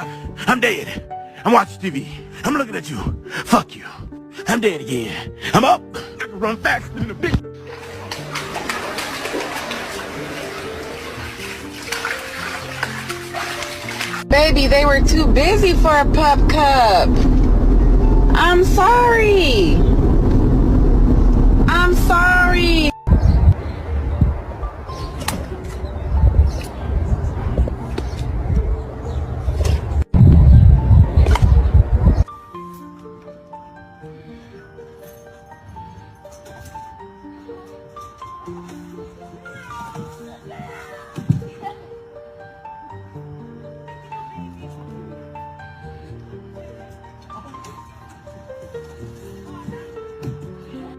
alive. I'm dead. I'm watching TV. I'm looking at you. Fuck you. I'm dead again. I'm up. I can run faster than a bitch. Baby, they were too busy for a pup cup. I'm sorry. I'm sorry.